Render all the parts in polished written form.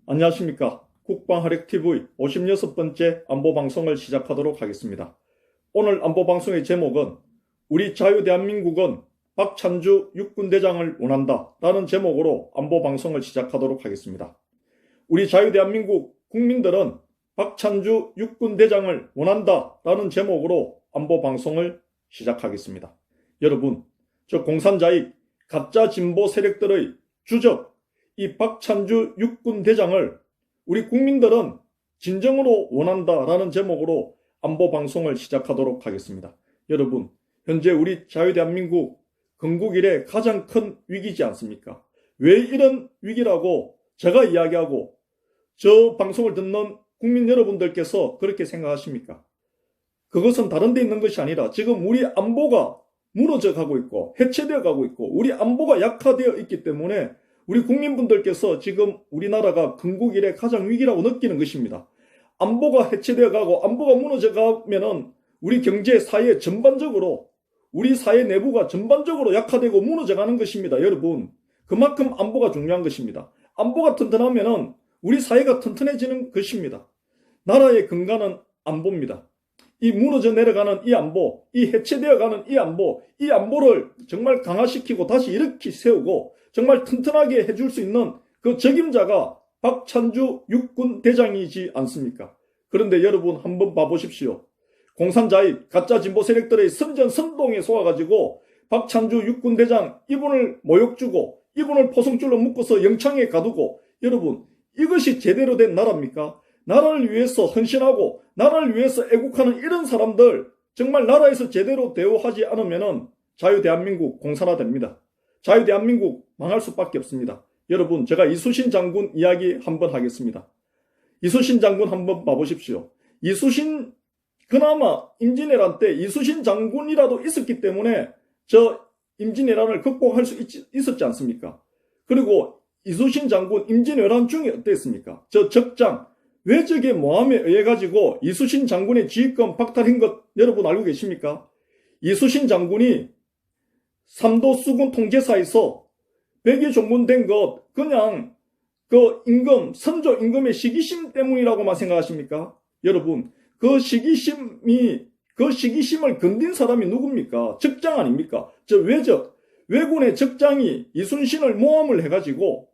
안녕하십니까. 국방활약TV 56번째 안보방송을 시작하도록 하겠습니다. 오늘 안보방송의 제목은 우리 자유대한민국은 박찬주 육군대장을 원한다 라는 제목으로 안보방송을 시작하도록 하겠습니다. 우리 자유대한민국 국민들은 박찬주 육군대장을 원한다 라는 제목으로 안보방송을 시작하겠습니다. 여러분, 저 공산자익 가짜 진보 세력들의 주적 이 박찬주 육군대장을 우리 국민들은 진정으로 원한다라는 제목으로 안보방송을 시작하도록 하겠습니다. 여러분, 현재 우리 자유대한민국 건국 이래 가장 큰 위기지 않습니까? 왜 이런 위기라고 제가 이야기하고 저 방송을 듣는 국민 여러분들께서 그렇게 생각하십니까? 그것은 다른 데 있는 것이 아니라 지금 우리 안보가 무너져 가고 있고 해체되어 가고 있고 우리 안보가 약화되어 있기 때문에 우리 국민분들께서 지금 우리나라가 건국 이래 가장 위기라고 느끼는 것입니다. 안보가 해체되어 가고 안보가 무너져 가면은 우리 경제, 사회 전반적으로 우리 사회 내부가 전반적으로 약화되고 무너져 가는 것입니다. 여러분, 그만큼 안보가 중요한 것입니다. 안보가 튼튼하면은 우리 사회가 튼튼해지는 것입니다. 나라의 근간은 안보입니다. 이 무너져 내려가는 이 안보, 이 해체되어 가는 이 안보를 정말 강화시키고 다시 일으키 세우고 정말 튼튼하게 해줄 수 있는 그 책임자가 박찬주 육군대장이지 않습니까? 그런데 여러분 한번 봐보십시오. 공산자익 가짜 진보 세력들의 선전선동에 속아가지고 박찬주 육군대장 이분을 모욕 주고 이분을 포승줄로 묶어서 영창에 가두고, 여러분 이것이 제대로 된 나라입니까? 나라를 위해서 헌신하고 나라를 위해서 애국하는 이런 사람들 정말 나라에서 제대로 대우하지 않으면 자유대한민국 공산화됩니다. 자유대한민국 망할 수밖에 없습니다. 여러분, 제가 이수신 장군 이야기 한번 하겠습니다. 이수신 장군 한번 봐보십시오. 이수신, 그나마 임진왜란 때 이수신 장군이라도 있었기 때문에 저 임진왜란을 극복할 수 있었지 않습니까? 그리고 이수신 장군 임진왜란 중에 어땠습니까? 저 적장, 외적의 모함에 의해 가지고 이수신 장군의 지휘권 박탈한 것 여러분 알고 계십니까? 이수신 장군이 삼도 수군 통제사에서 백의 종군된 것 그냥 그 임금, 선조 임금의 시기심 때문이라고만 생각하십니까? 여러분, 그 시기심을 건든 사람이 누굽니까? 적장 아닙니까? 저 왜군의 적장이 이순신을 모함을 해가지고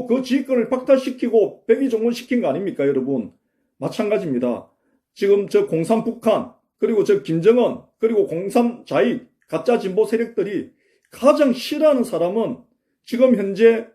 그 지휘권을 박탈시키고 백의종군 시킨 거 아닙니까, 여러분? 마찬가지입니다. 지금 저 공산북한, 그리고 저 김정은, 그리고 공산자익, 가짜 진보 세력들이 가장 싫어하는 사람은 지금 현재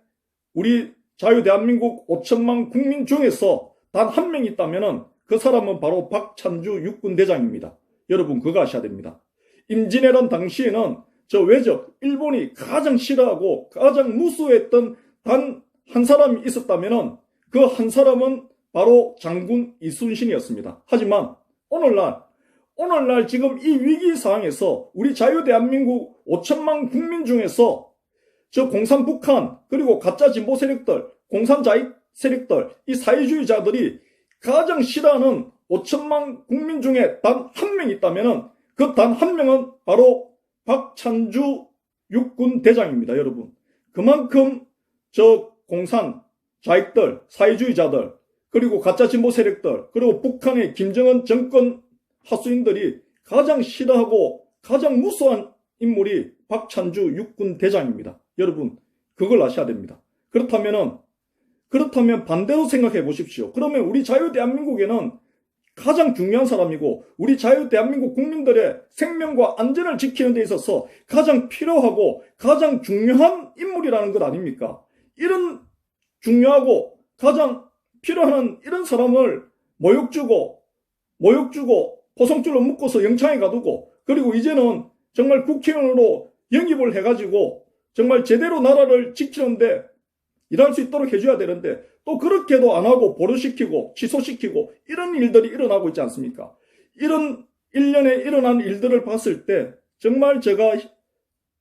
우리 자유대한민국 5천만 국민 중에서 단 한 명 있다면은 그 사람은 바로 박찬주 육군대장입니다. 여러분 그거 아셔야 됩니다. 임진왜란 당시에는 저 외적, 일본이 가장 싫어하고 가장 무수했던 단 한 사람이 있었다면은 그 한 사람은 바로 장군 이순신이었습니다. 하지만 오늘날 지금 이 위기 상황에서 우리 자유대한민국 5천만 국민 중에서 저 공산북한 그리고 가짜 진보 세력들, 공산자익 세력들, 이 사회주의자들이 가장 싫어하는 5천만 국민 중에 단 한 명 있다면은 그 단 한 명은 바로 박찬주 육군대장입니다. 여러분, 그만큼 저 공산자익들, 사회주의자들, 그리고 가짜 진보 세력들, 그리고 북한의 김정은 정권 하수인들이 가장 싫어하고 가장 무수한 인물이 박찬주 육군대장입니다. 여러분 그걸 아셔야 됩니다. 그렇다면 반대로 생각해 보십시오. 그러면 우리 자유대한민국에는 가장 중요한 사람이고 우리 자유대한민국 국민들의 생명과 안전을 지키는 데 있어서 가장 필요하고 가장 중요한 인물이라는 것 아닙니까? 이런 중요하고 가장 필요한 이런 사람을 모욕 주고 포성줄로 묶어서 영창에 가두고, 그리고 이제는 정말 국회의원으로 영입을 해가지고 정말 제대로 나라를 지키는데 일할 수 있도록 해줘야 되는데 또 그렇게도 안 하고 보류시키고 취소시키고 이런 일들이 일어나고 있지 않습니까? 이런 일련에 일어난 일들을 봤을 때 정말 제가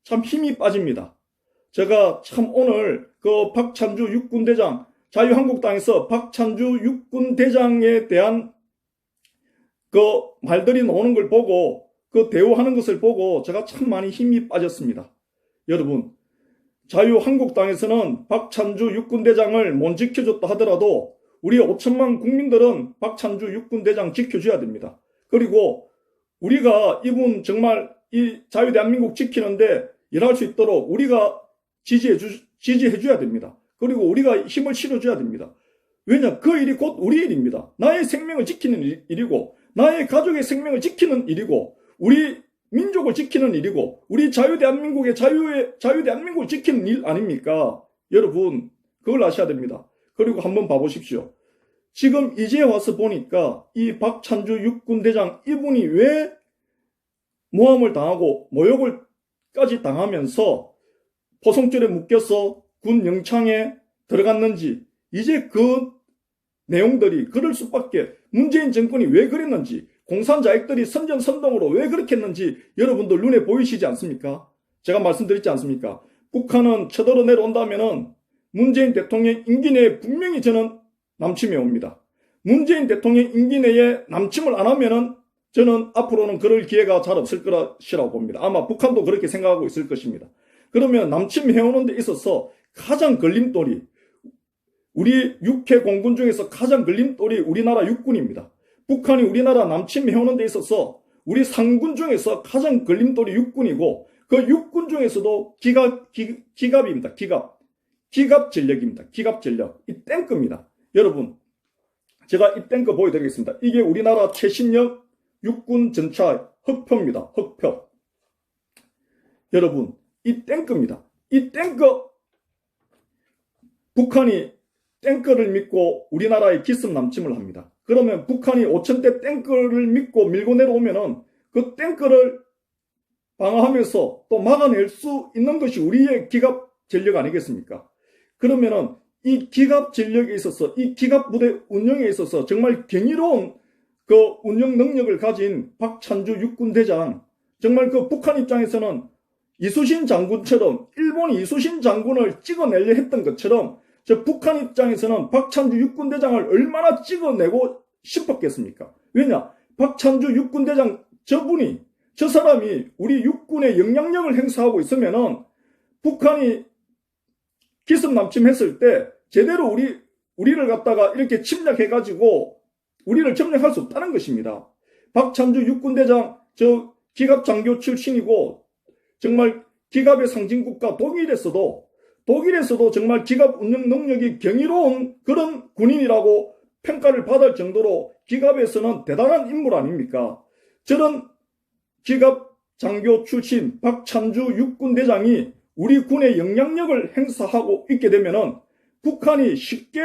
참 힘이 빠집니다. 제가 참 오늘 그 박찬주 육군대장, 자유한국당에서 박찬주 육군대장에 대한 그 말들이 나오는 걸 보고 그 대우하는 것을 보고 제가 참 많이 힘이 빠졌습니다. 여러분, 자유한국당에서는 박찬주 육군대장을 못 지켜줬다 하더라도 우리 5천만 국민들은 박찬주 육군대장 지켜줘야 됩니다. 그리고 우리가 이분 정말 이 자유대한민국 지키는데 일할 수 있도록 우리가 지지해줘야 됩니다. 그리고 우리가 힘을 실어줘야 됩니다. 왜냐? 그 일이 곧 우리 일입니다. 나의 생명을 지키는 일이고, 나의 가족의 생명을 지키는 일이고, 우리 민족을 지키는 일이고, 우리 자유대한민국의 자유대한민국을 지키는 일 아닙니까? 여러분, 그걸 아셔야 됩니다. 그리고 한번 봐보십시오. 지금 이제 와서 보니까 이 박찬주 육군대장 이분이 왜 모함을 당하고 모욕을까지 당하면서 포송줄에 묶여서 군 영창에 들어갔는지, 이제 그 내용들이 그럴 수밖에, 문재인 정권이 왜 그랬는지, 공산자익들이 선전선동으로 왜 그렇게 했는지 여러분들 눈에 보이시지 않습니까? 제가 말씀드렸지 않습니까? 북한은 쳐들어 내려온다면은 문재인 대통령 임기 내에 분명히 저는 남침해 옵니다. 문재인 대통령 임기 내에 남침을 안 하면은 저는 앞으로는 그럴 기회가 잘 없을 것이라고 봅니다. 아마 북한도 그렇게 생각하고 있을 것입니다. 그러면 남침해오는 데 있어서 가장 걸림돌이, 우리 육해 공군 중에서 가장 걸림돌이 우리나라 육군입니다. 북한이 우리나라 남침해오는 데 있어서 우리 상군 중에서 가장 걸림돌이 육군이고, 그 육군 중에서도 기갑입니다. 기갑 전력입니다. 기갑 전력. 이 탱크입니다. 여러분, 제가 이 탱크 보여드리겠습니다. 이게 우리나라 최신형 육군 전차 흑표입니다. 흑표. 여러분, 이 탱크입니다. 이 탱크, 북한이 탱크를 믿고 우리나라에 기습 남침을 합니다. 그러면 북한이 5,000대 탱크를 믿고 밀고 내려오면은 그 탱크를 방어하면서 또 막아낼 수 있는 것이 우리의 기갑 전력 아니겠습니까? 그러면은 이 기갑 전력에 있어서, 이 기갑 부대 운영에 있어서 정말 경이로운 그 운영 능력을 가진 박찬주 육군대장, 정말 그 북한 입장에서는 이수신 장군처럼, 일본이 이수신 장군을 찍어내려 했던 것처럼 저 북한 입장에서는 박찬주 육군대장을 얼마나 찍어내고 싶었겠습니까? 왜냐? 박찬주 육군대장 저 사람이 우리 육군의 영향력을 행사하고 있으면은 북한이 기습 남침했을 때 제대로 우리를 갖다가 이렇게 침략해가지고 우리를 점령할 수 없다는 것입니다. 박찬주 육군대장 저 기갑 장교 출신이고, 정말 기갑의 상징국가 독일에서도 정말 기갑 운영 능력이 경이로운 그런 군인이라고 평가를 받을 정도로 기갑에서는 대단한 인물 아닙니까? 저런 기갑 장교 출신 박찬주 육군대장이 우리 군의 영향력을 행사하고 있게 되면은 북한이 쉽게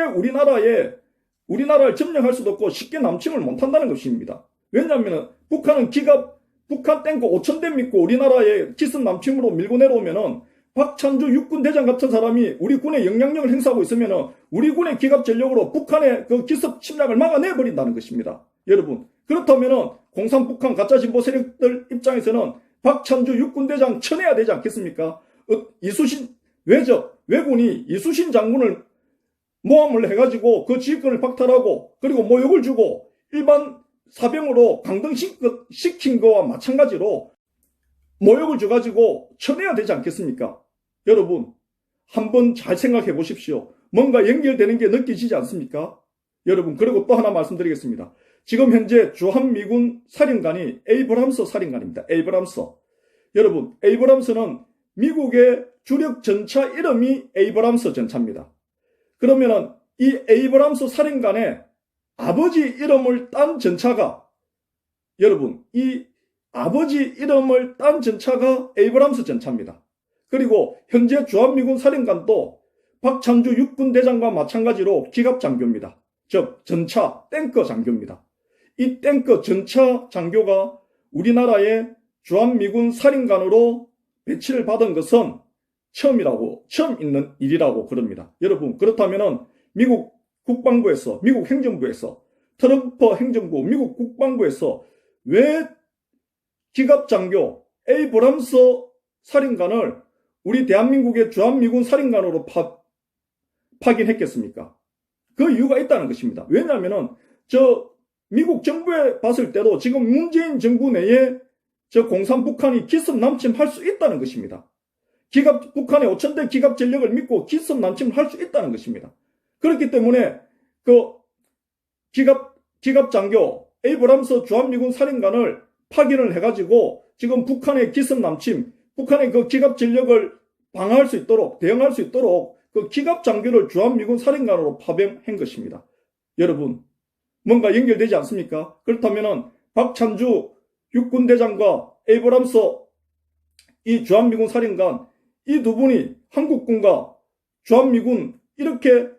우리나라를 점령할 수도 없고 쉽게 남침을 못한다는 것입니다. 왜냐하면 북한 탱크 5,000대 믿고 우리나라에 기습 남침으로 밀고 내려오면은 박찬주 육군대장 같은 사람이 우리 군의 영향력을 행사하고 있으면은 우리 군의 기갑 전력으로 북한의 그 기습 침략을 막아내버린다는 것입니다. 여러분, 그렇다면은 공산북한 가짜 진보 세력들 입장에서는 박찬주 육군대장 쳐내야 되지 않겠습니까? 왜군이 이수신 장군을 모함을 해가지고 그 지휘권을 박탈하고 그리고 모욕을 주고 일반 사병으로 강등시킨 거와 마찬가지로 모욕을 줘가지고 쳐내야 되지 않겠습니까? 여러분, 한번 잘 생각해 보십시오. 뭔가 연결되는 게 느껴지지 않습니까? 여러분, 그리고 또 하나 말씀드리겠습니다. 지금 현재 주한미군 사령관이 에이브람스 사령관입니다. 에이브람스. 여러분, 에이브람스는 미국의 주력 전차 이름이 에이브람스 전차입니다. 그러면은 이 에이브람스 사령관의 아버지 이름을 딴 전차가, 여러분, 이 아버지 이름을 딴 전차가 에이브람스 전차입니다. 그리고 현재 주한미군 사령관도 박찬주 육군대장과 마찬가지로 기갑 장교입니다. 즉 전차 탱크 장교입니다. 이 탱크 전차 장교가 우리나라의 주한미군 사령관으로 배치를 받은 것은 처음 있는 일이라고 그럽니다. 여러분, 그렇다면은 미국 국방부에서, 미국 행정부에서, 트럼프 행정부, 미국 국방부에서 왜 기갑 장교 에이브람스 사령관을 우리 대한민국의 주한미군 사령관으로 파견했겠습니까? 그 이유가 있다는 것입니다. 왜냐하면은 미국 정부에 봤을 때도 지금 문재인 정부 내에 공산북한이 기습 남침할 수 있다는 것입니다. 북한의 5,000대 기갑 전력을 믿고 기습 남침을 할 수 있다는 것입니다. 그렇기 때문에 그 기갑 장교 에이브람스 주한미군 사령관을 파견을 해가지고 지금 북한의 기습 남침, 북한의 그 기갑 전력을 방어할 수 있도록, 대응할 수 있도록 그 기갑 장교를 주한미군 사령관으로 파병한 것입니다. 여러분, 뭔가 연결되지 않습니까? 그렇다면은 박찬주 육군대장과 에이브람스 이 주한미군 사령관, 이 두 분이 한국군과 주한미군 이렇게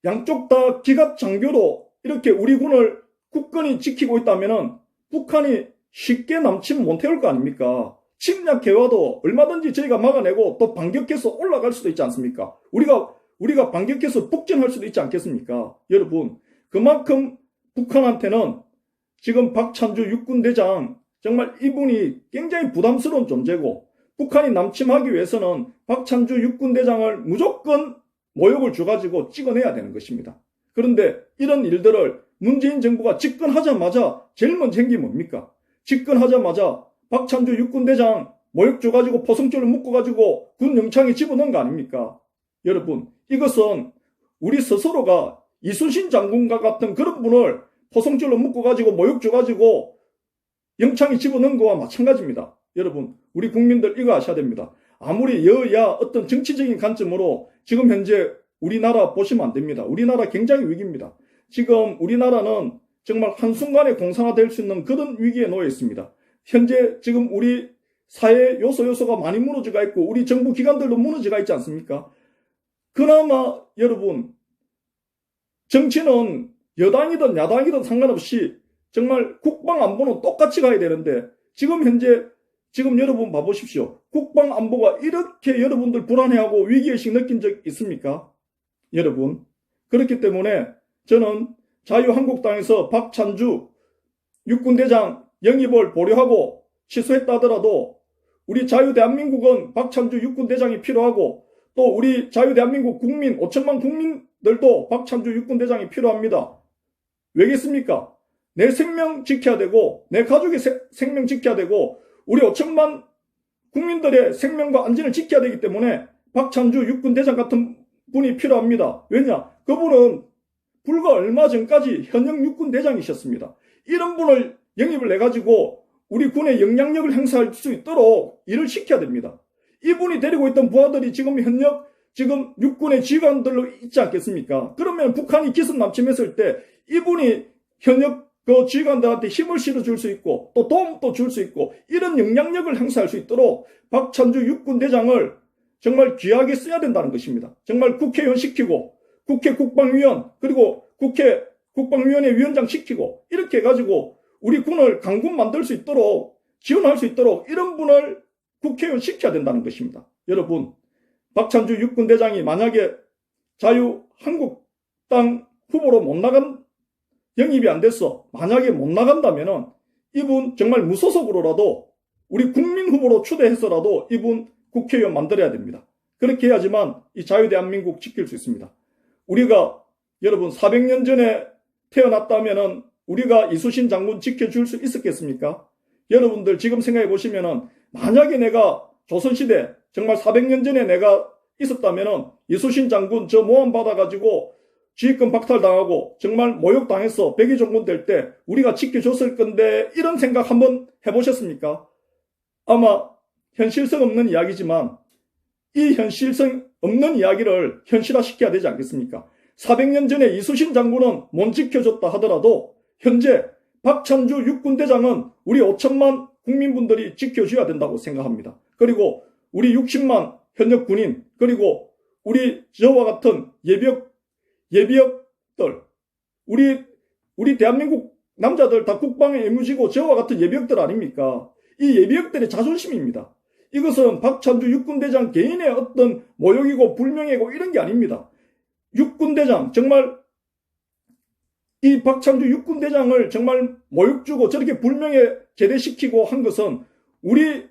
양쪽 다 기갑 장교로 이렇게 우리 군을 굳건히 지키고 있다면은 북한이 쉽게 남침 못해올 거 아닙니까? 침략해와도 얼마든지 저희가 막아내고 또 반격해서 올라갈 수도 있지 않습니까? 우리가 반격해서 북전할 수도 있지 않겠습니까? 여러분, 그만큼 북한한테는 지금 박찬주 육군대장 정말 이분이 굉장히 부담스러운 존재고 북한이 남침하기 위해서는 박찬주 육군대장을 무조건 모욕을 줘가지고 찍어내야 되는 것입니다. 그런데 이런 일들을 문재인 정부가 집권하자마자 제일 먼저 한 게 뭡니까? 집권하자마자 박찬주 육군대장 모욕 줘가지고 포성줄을 묶어가지고 군 영창에 집어넣은 거 아닙니까? 여러분, 이것은 우리 스스로가 이순신 장군과 같은 그런 분을 포성줄로 묶어가지고 모욕 줘가지고 영창에 집어넣은 거와 마찬가지입니다. 여러분, 우리 국민들 이거 아셔야 됩니다. 아무리 여야 어떤 정치적인 관점으로 지금 현재 우리나라 보시면 안 됩니다. 우리나라 굉장히 위기입니다. 지금 우리나라는 정말 한순간에 공산화될 수 있는 그런 위기에 놓여 있습니다. 현재 지금 우리 사회 요소가 많이 무너져가 있고 우리 정부 기관들도 무너져가 있지 않습니까? 그나마 여러분, 정치는 여당이든 야당이든 상관없이 정말 국방 안보는 똑같이 가야 되는데 지금 현재 여러분 봐보십시오. 국방 안보가 이렇게 여러분들 불안해하고 위기의식 느낀 적 있습니까? 여러분, 그렇기 때문에 저는 자유한국당에서 박찬주 육군대장 영입을 보류하고 취소했다 하더라도 우리 자유대한민국은 박찬주 육군대장이 필요하고 또 우리 자유대한민국 국민 5천만 국민들도 박찬주 육군대장이 필요합니다. 왜겠습니까? 내 생명 지켜야 되고 내 가족의 생명 지켜야 되고 우리 5천만 국민들의 생명과 안전을 지켜야 되기 때문에 박찬주 육군대장 같은 분이 필요합니다. 왜냐? 그분은 불과 얼마 전까지 현역 육군대장이셨습니다. 이런 분을 영입을 해가지고 우리 군의 영향력을 행사할 수 있도록 일을 시켜야 됩니다. 이분이 데리고 있던 부하들이 지금 육군의 지휘관들로 있지 않겠습니까? 그러면 북한이 기습 남침했을 때 이분이 현역 그 지휘관들한테 힘을 실어줄 수 있고 또 도움도 줄 수 있고 이런 영향력을 행사할 수 있도록 박찬주 육군대장을 정말 귀하게 써야 된다는 것입니다. 정말 국회의원 시키고 국회 국방위원 그리고 국회 국방위원회 위원장 시키고 이렇게 해가지고 우리 군을 강군 만들 수 있도록 지원할 수 있도록 이런 분을 국회의원 시켜야 된다는 것입니다. 여러분, 박찬주 육군대장이 만약에 자유한국당 후보로 못 나간 영입이 안 됐어. 만약에 못 나간다면은 이분 정말 무소속으로라도 우리 국민 후보로 추대해서라도 이분 국회의원 만들어야 됩니다. 그렇게 해야지만 이 자유대한민국 지킬 수 있습니다. 우리가 여러분 400년 전에 태어났다면은 우리가 이순신 장군 지켜줄 수 있었겠습니까? 여러분들 지금 생각해 보시면은 만약에 내가 조선시대 정말 400년 전에 내가 있었다면은 이순신 장군 저 모함 받아가지고 지휘권 박탈당하고 정말 모욕당해서 백의종군 될 때 우리가 지켜줬을 건데 이런 생각 한번 해보셨습니까? 아마 현실성 없는 이야기지만 이 현실성 없는 이야기를 현실화시켜야 되지 않겠습니까? 400년 전에 이순신 장군은 못 지켜줬다 하더라도 현재 박찬주 육군대장은 우리 5천만 국민분들이 지켜줘야 된다고 생각합니다. 그리고 우리 60만 현역 군인 그리고 우리 저와 같은 예비역들 우리 대한민국 남자들 다 국방에 의무지고 저와 같은 예비역들 아닙니까? 이 예비역들의 자존심입니다. 이것은 박찬주 육군대장 개인의 어떤 모욕이고 불명예고 이런 게 아닙니다. 육군대장 정말 이 박찬주 육군대장을 정말 모욕 주고 저렇게 불명예 제대시키고 한 것은 우리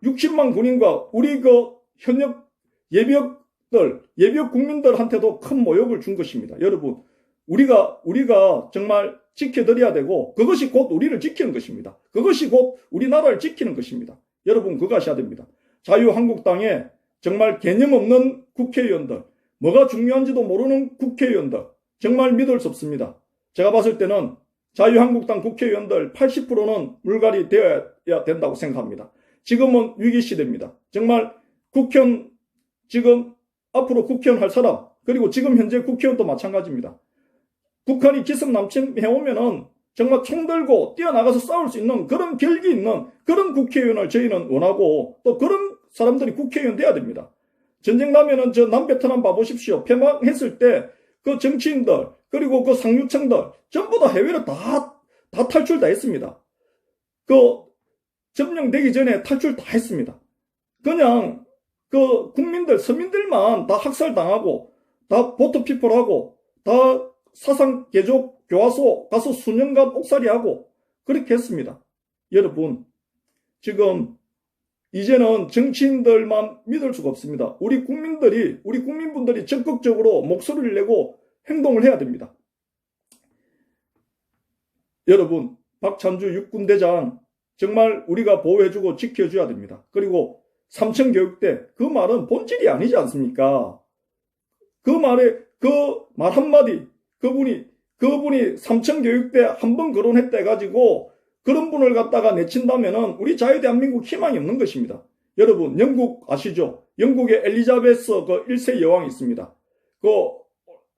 60만 군인과 우리 그 현역 예비역 국민들한테도 큰 모욕을 준 것입니다. 여러분, 우리가 정말 지켜드려야 되고 그것이 곧 우리를 지키는 것입니다. 그것이 곧 우리나라를 지키는 것입니다. 여러분 그거 하셔야 됩니다. 자유한국당에 정말 개념 없는 국회의원들, 뭐가 중요한지도 모르는 국회의원들, 정말 믿을 수 없습니다. 제가 봤을 때는 자유한국당 국회의원들 80%는 물갈이 되어야 된다고 생각합니다. 지금은 위기 시대입니다. 정말 국회의원, 지금 앞으로 국회의원 할 사람, 그리고 지금 현재 국회의원도 마찬가지입니다. 북한이 기습남침해오면은 정말 총 들고 뛰어나가서 싸울 수 있는 그런 결기 있는 그런 국회의원을 저희는 원하고, 또 그런 사람들이 국회의원 돼야 됩니다. 전쟁 나면은 저 남베트남 봐보십시오. 폐망했을 때 그 정치인들, 그리고 그 상류층들 전부 다 해외로 다 탈출 다 했습니다. 그 점령되기 전에 탈출 다 했습니다. 그냥 그 국민들, 서민들만 다 학살당하고, 다 보트피플하고, 다 사상개족 교화소 가서 수년간 옥살이하고 그렇게 했습니다. 여러분, 지금 이제는 정치인들만 믿을 수가 없습니다. 우리 국민분들이 적극적으로 목소리를 내고 행동을 해야 됩니다. 여러분, 박찬주 육군대장 정말 우리가 보호해주고 지켜줘야 됩니다. 그리고 삼청교육대, 그 말은 본질이 아니지 않습니까? 그 말 한마디, 그분이 삼청교육대 한 번 거론했다 해가지고 그런 분을 갖다가 내친다면은 우리 자유대한민국 희망이 없는 것입니다. 여러분, 영국 아시죠? 영국에 엘리자베스 그 1세 여왕이 있습니다. 그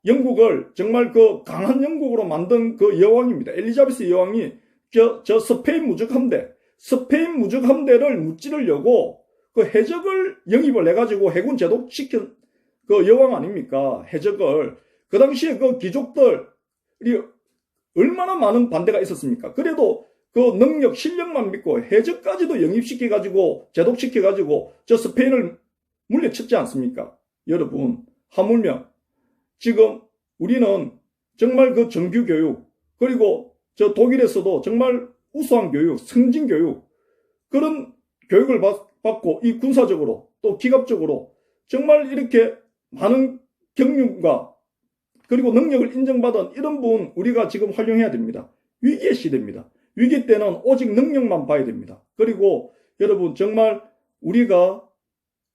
영국을 정말 그 강한 영국으로 만든 그 여왕입니다. 엘리자베스 여왕이 저 스페인 무적함대를 무찌르려고 그 해적을 영입을 해가지고 해군 제독시킨 그 여왕 아닙니까? 해적을. 그 당시에 그 귀족들이 얼마나 많은 반대가 있었습니까? 그래도 그 능력, 실력만 믿고 해적까지도 영입시켜가지고, 제독시켜가지고, 저 스페인을 물리쳤지 않습니까? 여러분, 하물며, 지금 우리는 정말 그 정규교육, 그리고 저 독일에서도 정말 우수한 교육, 승진교육, 그런 교육을 받고, 이 군사적으로, 또 기갑적으로, 정말 이렇게 많은 경륜과, 그리고 능력을 인정받은 이런 분, 우리가 지금 활용해야 됩니다. 위기의 시대입니다. 위기 때는 오직 능력만 봐야 됩니다. 그리고 여러분, 정말 우리가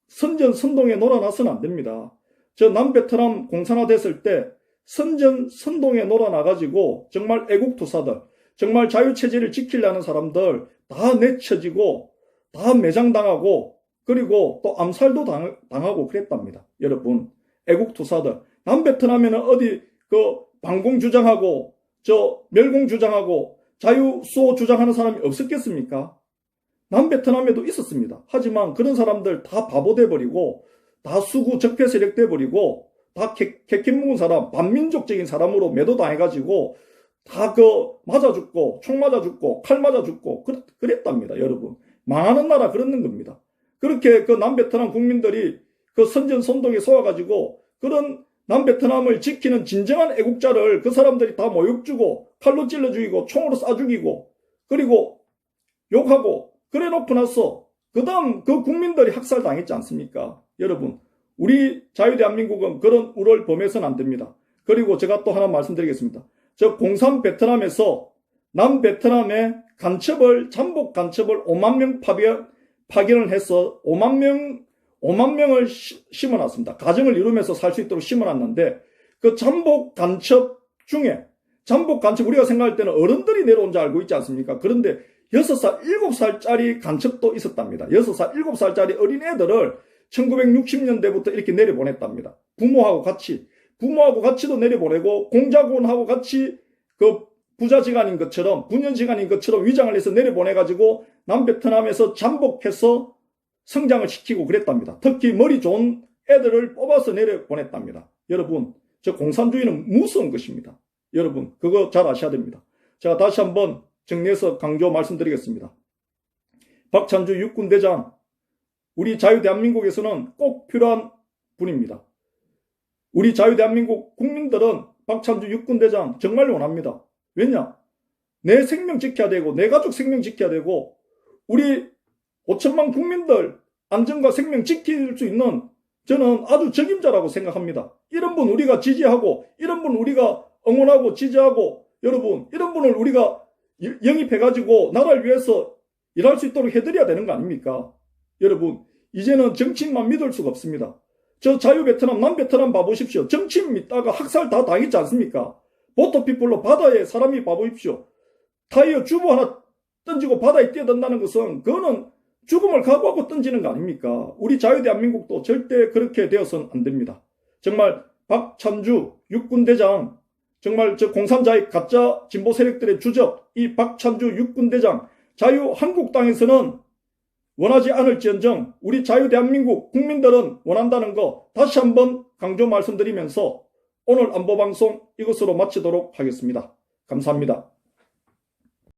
선전선동에 놀아나서는 안 됩니다. 저 남베트남 공산화됐을 때 선전선동에 놀아나가지고 정말 애국투사들, 정말 자유체제를 지키려는 사람들 다 내쳐지고 다 매장당하고, 그리고 또 암살도 당하고 그랬답니다. 여러분, 애국투사들, 남베트남에는 어디 그 반공 주장하고 저 멸공 주장하고 자유수호 주장하는 사람이 없었겠습니까? 남베트남에도 있었습니다. 하지만 그런 사람들 다 바보 돼버리고, 다 수구 적폐 세력 돼버리고, 다 캐캐 묵은 사람, 반민족적인 사람으로 매도당해가지고 다 맞아 죽고, 총 맞아 죽고, 칼 맞아 죽고 그랬답니다. 여러분, 망하는 나라 그러는 겁니다. 그렇게 그 남베트남 국민들이 그 선전선동에 속아가지고 그런 남베트남을 지키는 진정한 애국자를 그 사람들이 다 모욕 주고 칼로 찔러 죽이고 총으로 쏴 죽이고 그리고 욕하고 그래 놓고 나서 그 다음 그 국민들이 학살당했지 않습니까? 여러분, 우리 자유대한민국은 그런 우를 범해서는 안 됩니다. 그리고 제가 또 하나 말씀드리겠습니다. 저 공산 베트남에서 남베트남에 잠복 간첩을 5만 명 파견을 해서 5만 명을 심어놨습니다. 가정을 이루면서 살 수 있도록 심어놨는데, 그 잠복 간첩 중에, 잠복 간첩 우리가 생각할 때는 어른들이 내려온 줄 알고 있지 않습니까? 그런데 6살, 7살짜리 간첩도 있었답니다. 6살, 7살짜리 어린애들을 1960년대부터 이렇게 내려보냈답니다. 부모하고 같이도 내려보내고, 공작원하고 같이 그 부자지간인 것처럼, 분연지간인 것처럼 위장을 해서 내려보내가지고 남베트남에서 잠복해서 성장을 시키고 그랬답니다. 특히 머리 좋은 애들을 뽑아서 내려보냈답니다. 여러분, 저 공산주의는 무서운 것입니다. 여러분, 그거 잘 아셔야 됩니다. 제가 다시 한번 정리해서 강조 말씀드리겠습니다. 박찬주 육군대장, 우리 자유대한민국에서는 꼭 필요한 분입니다. 우리 자유대한민국 국민들은 박찬주 육군대장 정말 원합니다. 왜냐? 내 생명 지켜야 되고, 내 가족 생명 지켜야 되고, 우리 5천만 국민들 안전과 생명 지킬 수 있는 저는 아주 적임자라고 생각합니다. 이런 분 우리가 지지하고, 이런 분 우리가 응원하고 지지하고, 여러분, 이런 분을 우리가 영입해가지고 나라를 위해서 일할 수 있도록 해드려야 되는 거 아닙니까? 여러분, 이제는 정치인만 믿을 수가 없습니다. 저 자유베트남, 남베트남 봐보십시오. 정치인 믿다가 학살 다 당했지 않습니까? 보토피플로 바다에 사람이 봐보십시오. 타이어 주부 하나 던지고 바다에 뛰어든다는 것은 그거는 죽음을 각오하고 던지는 거 아닙니까? 우리 자유대한민국도 절대 그렇게 되어서는 안 됩니다. 정말 박찬주 육군대장, 정말 저 공산자의 가짜 진보 세력들의 주적, 이 박찬주 육군대장, 자유한국당에서는 원하지 않을지언정 우리 자유대한민국 국민들은 원한다는 거 다시 한번 강조 말씀드리면서 오늘 안보방송 이것으로 마치도록 하겠습니다. 감사합니다.